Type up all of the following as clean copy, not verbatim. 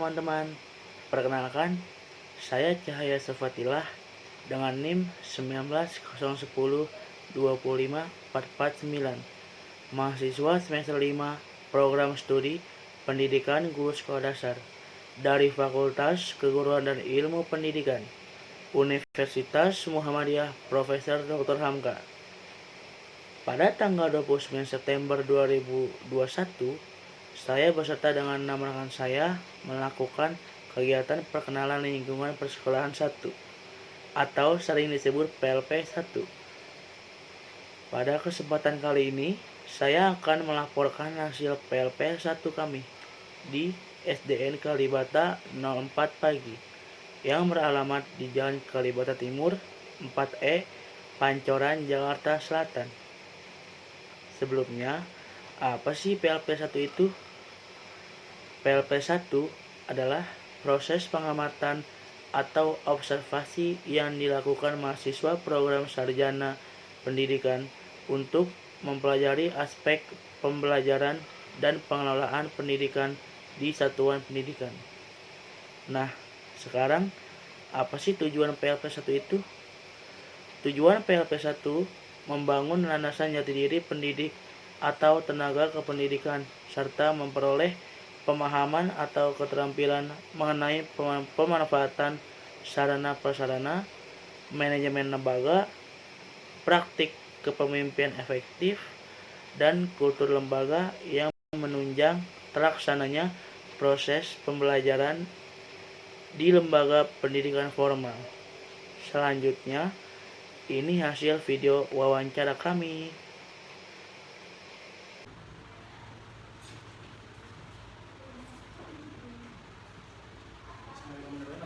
teman-teman. Perkenalkan, saya Cahaya Sofatilah dengan NIM 1901025449, mahasiswa semester 5 program studi pendidikan guru sekolah dasar dari Fakultas Keguruan dan Ilmu Pendidikan Universitas Muhammadiyah Profesor Dr. Hamka. Pada tanggal 29 September 2021, saya beserta dengan 6 rekan saya melakukan kegiatan perkenalan lingkungan persekolahan 1 atau sering disebut PLP 1. Pada kesempatan kali ini, saya akan melaporkan hasil PLP 1 kami di SDN Kalibata 04 Pagi yang beralamat di Jalan Kalibata Timur 4E, Pancoran, Jakarta Selatan. Sebelumnya, apa sih PLP 1 itu? PLP 1 adalah proses pengamatan atau observasi yang dilakukan mahasiswa program sarjana pendidikan untuk mempelajari aspek pembelajaran dan pengelolaan pendidikan di satuan pendidikan. Nah, sekarang apa sih tujuan PLP 1 itu? Tujuan PLP 1 membangun landasan jati diri pendidik atau tenaga kependidikan serta memperoleh pemahaman atau keterampilan mengenai pemanfaatan sarana-prasarana, manajemen lembaga, praktik kepemimpinan efektif, dan kultur lembaga yang menunjang terlaksananya proses pembelajaran di lembaga pendidikan formal. Selanjutnya, ini hasil video wawancara kami.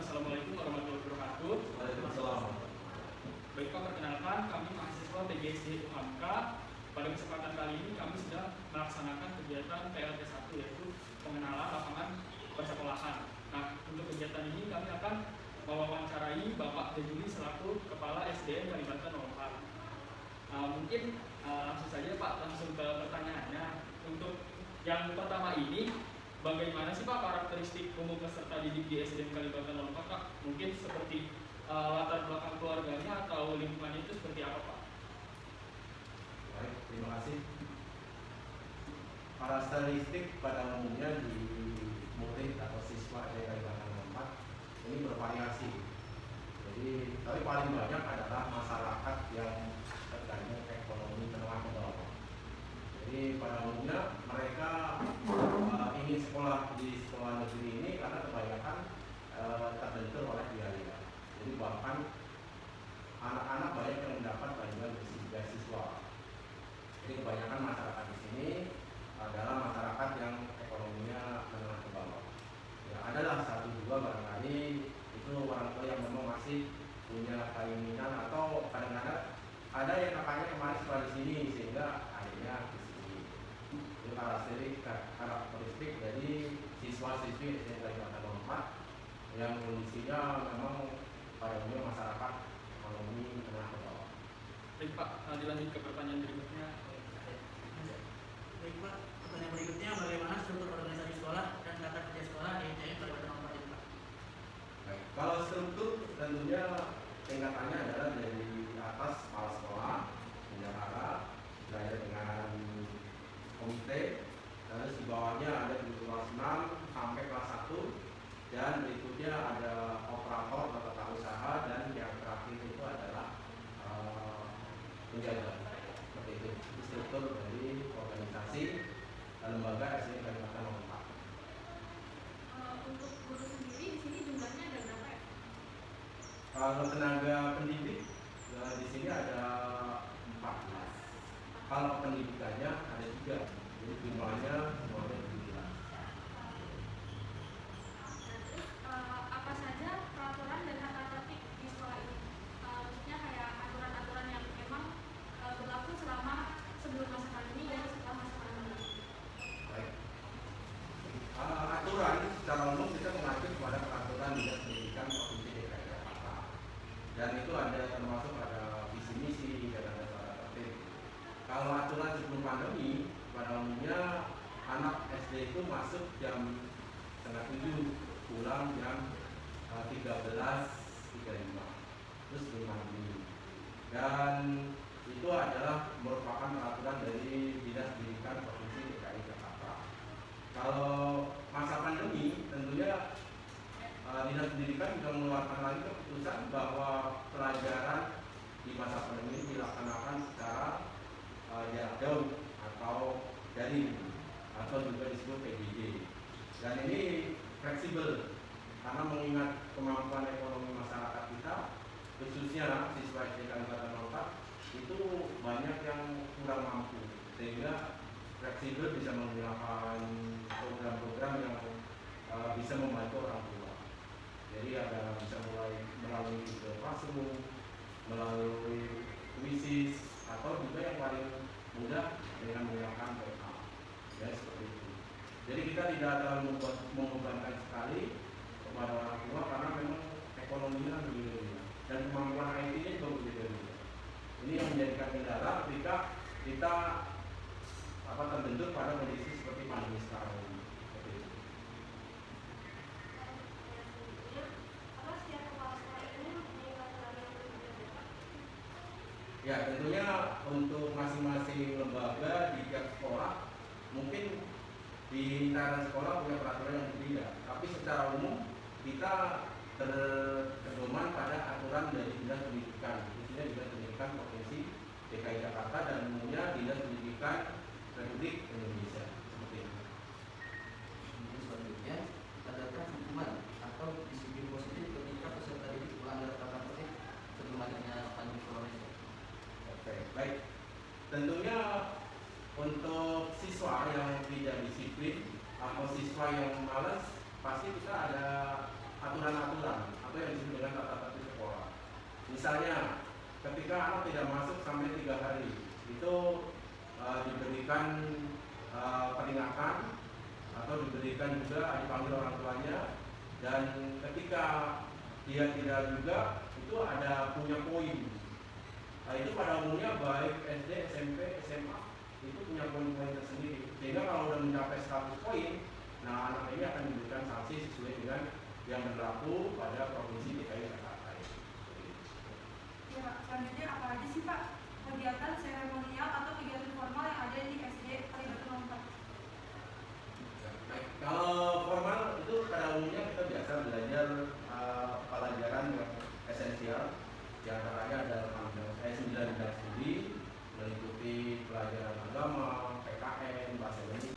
Assalamualaikum warahmatullahi wabarakatuh. Waalaikumsalam. Baik Pak, perkenalkan kami mahasiswa PGSD UHAMKA. Pada kesempatan kali ini kami sedang melaksanakan kegiatan PLP 1, yaitu pengenalan lapangan persekolahan. Nah, untuk kegiatan ini kami akan mewawancarai Bapak Dejuli selaku Kepala SDN Kalibata 04. Mungkin langsung saja Pak, langsung ke pertanyaannya. Untuk yang pertama ini, bagaimana sih Pak karakteristik umum peserta didik di SDN Kalibata 04 Pak? Mungkin seperti latar belakang keluarganya atau lingkungannya itu seperti apa Pak? Baik, terima kasih. Karakteristik pada umumnya di murid atau siswa SDN Kalibata 04 ini bervariasi. Jadi, tapi paling banyak adalah masyarakat yang tergabung ekonomi menengah ke bawah. Jadi pada umumnya mereka ingin sekolah di sekolah negeri ini karena kebanyakan terbentur oleh biaya. Jadi bahkan anak-anak banyak yang mendapat bantuan beasiswa. Jadi kebanyakan masyarakat di sini adalah masyarakat yang ekonominya menengah ke bawah. Ya, adalah satu dua barangkali itu orang tua yang memang masih punya keinginan atau kadang-kadang ada yang kakaknya kemarin sekolah di sini sehingga akhirnya di sini. Itu karakteristik dari siswa-siswi SDN Kalibata 04 yang kondisinya memang pada umumnya masyarakat ekonomi menengah ke bawah. Baik Pak, dilanjut ke pertanyaan berikutnya. Baik Pak, pertanyaan berikutnya bagaimana struktur organisasi sekolah dan tata kerja sekolah di SDN Kalibata 04 ini Pak? Baik, kalau struktur tentunya tingkatannya adalah dari atas kepala sekolah, bendahara, belajar dengan komite, terus di bawahnya ada di kelas 6 sampai kelas 1, dan berikutnya ada operator atau tata usaha, dan yang terakhir itu adalah penjaga. Seperti itu struktur dari organisasi lembaga SDN Kalibata 04. Untuk guru sendiri di sini jumlahnya ada berapa ya? Kalau tenaga pendidik di sini ada 14. Kalau pendidikannya ada 3. Jadi jumlahnya semuanya 17. Terus apa saja peraturan dan tata tertib di sekolah ini? Maksudnya kayak aturan-aturan yang memang berlaku selama sebelum masa pandemi dan setelah masa pandemi. Baik. Aturan secara umum kita mengacu kepada peraturan Dinas Pendidikan Provinsi DKI Jakarta. Dan itu ada termasuk ada visi misi dan ada tata tertib. Kalau aturan sebelum pandemi, pada umumnya anak SD itu masuk jam 6:30 pulang jam 13.35 terus mandi. Dan itu adalah merupakan peraturan dari Dinas Pendidikan Provinsi DKI Jakarta. Kalau masa pandemi tentunya Dinas Pendidikan juga mengeluarkan lagi keputusan bahwa pelajaran di masa pandemi dilaksanakan secara jarak jauh atau daring atau juga disebut PJJ. Dan ini fleksibel karena mengingat kemampuan ekonomi masyarakat kita, khususnya siswa SD Kalibata 04 itu banyak yang kurang mampu, sehingga fleksibel bisa menggunakan program-program yang bisa membantu orang tua. Jadi ada bisa mulai melalui Classroom, melalui Quizzes, atau juga yang paling mudah dengan menggunakan PA. Ya seperti itu. Jadi kita tidak terlalu membebankan sekali kepada orang tua karena memang ekonominya berbeda-beda dan kemampuan IT-nya juga berbeda-beda. Ini yang menjadikan kendala ketika kita terbentuk pada kondisi seperti pandemi sekarang ini. Seperti itu. Ya tentunya untuk masing-masing lembaga di tiap sekolah mungkin di lingkaran sekolah punya peraturan yang berbeda, tapi secara umum kita terpedoman pada aturan dari Dinas Pendidikan, khususnya Dinas Pendidikan Provinsi DKI Jakarta dan umumnya Dinas Pendidikan Republik Indonesia. Seperti itu. Selanjutnya, adakah hukuman atau disiplin positif ketika peserta didik melanggar tata tertib sebelum adanya pandemi corona? Oke, baik. Tentunya untuk siswa yang tidak disiplin atau siswa yang malas, pasti kita ada aturan-aturan atau yang disebut dengan tata tertib sekolah. Misalnya, ketika anak tidak masuk sampai 3 hari, itu diberikan peringatan atau diberikan juga dipanggil orang tuanya, dan ketika dia tidak juga itu ada punya poin. Nah, itu pada umumnya baik SD, SMP, SMA itu punya poin-poin tersendiri. Sehingga kalau sudah mencapai 100 poin, nah anak ini akan diberikan sanksi sesuai dengan yang berlaku pada provinsi DKI Jakarta. Ya Pak, selanjutnya apa aja sih Pak kegiatan seremonial atau kegiatan formal yang ada di SD Kalibata 04? Baik, kalau formal itu pada umumnya kita biasa belajar pelajaran yang esensial. Di antaranya ada 9 bidang studi, meliputi pelajaran agama, PKN, bahasa Indonesia.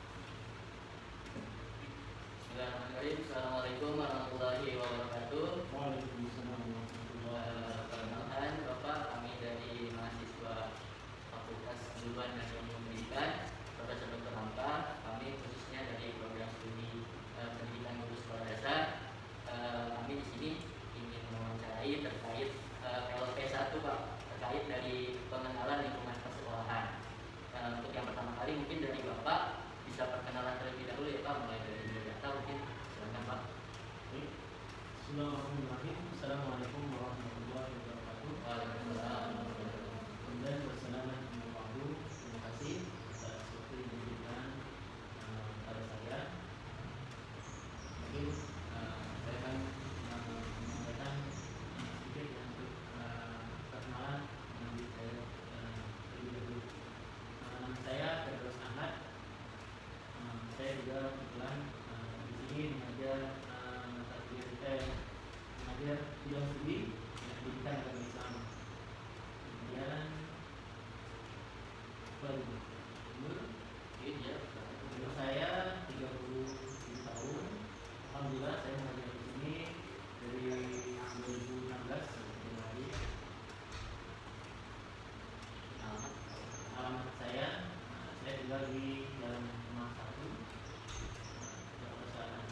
Bismillahirrahmanirrahim. Assalamualaikum warahmatullahi wabarakatuh. Waalaikumsalam warahmatullahi wabarakatuh. Perkenalkan, Bapak, kami dari mahasiswa Fakultas Keguruan dan Ilmu Pendidikan Profesor Dr. Hamka. Kami khususnya dari program studi pendidikan guru sekolah dasar. Kami di sini ingin mewawancarai terkait LP1 Pak, terkait dari pengenalan lingkungan persekolahan. Untuk yang pertama kali mungkin dari Bapak bisa perkenalan terlebih dahulu ya Pak, mulai dari data mungkin. Silakan Pak. Bismillahirrahmanirrahim. Assalamualaikum warahmatullahi wabarakatuh. Waalaikumsalam. Kemudian wassalamualaikum. Terima kasih atas waktu yang diberikan pada saya. Mungkin saya akan menyampaikan sedikit ya, untuk perkenalan diri saya terlebih dahulu. Nama saya Firdaus Ahmad. Saya juga kebetulan di sini mengajar mata kuliah mengajar bidang studi pendidikan agama Islam. Kemudian umur saya 37 tahun. Alhamdulillah saya mengajar di sini dari 2016 sampai hari. Alamat saya tinggal di dalam rumah 1 Jakarta Selatan.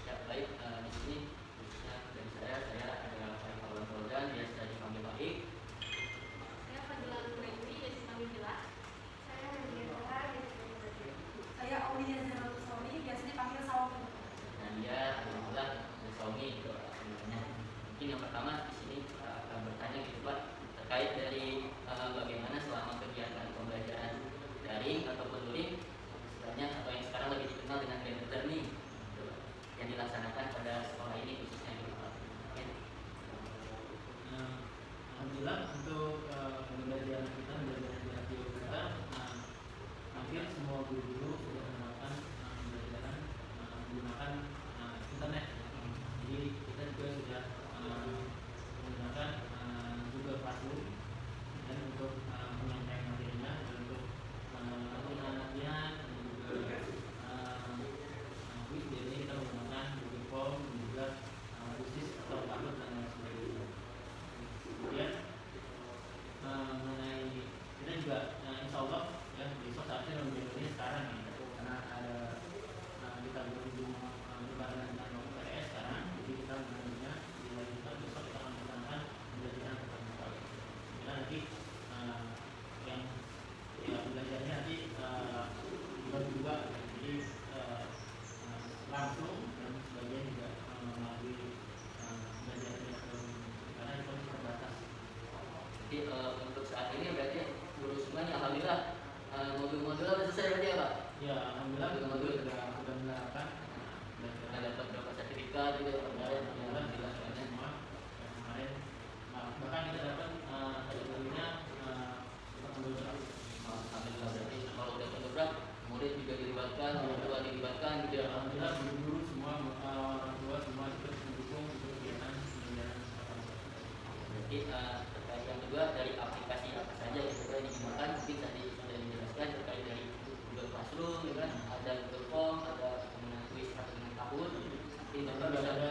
Ya baik, di sini khususnya dari saya ada Pak Iwan Roldan, biasa dipanggil Pak Ik. Saya Fadila Nurul menggunakan Google Classroom dan untuk penyampaian materinya dan untuk penggunaan latihan dan juga quiz biasanya kita menggunakan Google Form dan juga Quizzes atau Kahoot dan lain sebagainya. Kemudian mengenai kita juga insya Allah ya besok seharusnya memilih sekarang ya karena ada kita berhubung berbarengan dengan waktu PTS sekarang, jadi kita mengambilnya dilanjutkan besok kita akan melaksanakan pembelajaran tatap muka. Kita nanti yang ya belajarnya nanti dibagi dua, jadi langsung dan sebagian juga melalui belajar karena itu terbatas. Jadi untuk saat ini berarti guru semuanya alhamdulillah modul-modul sudah selesai berarti ya Pak? Ya alhamdulillah Modul-modul sudah menerapkan sudah dapat berapa sertifikat juga ya Pak? alhamdulillah dilaksanakan semua. Dan kemarin bahkan kita dapat kategorinya modul berat. Alhamdulillah berarti kalau udah pendobrak murid juga dilibatkan, orang tua dilibatkan gitu ya. Alhamdulillah guru semua orang tua semua ikut mendukung untuk kegiatan pembelajaran tatap muka. Berarti terkait yang kedua dari aplikasi apa saja yang kita digunakan mungkin tadi sudah dijelaskan terkait dari Google Classroom, ya kan? Ada Google Form, ada dengan quiz atau dengan Kahoot. Mungkin Bapak bisa Ada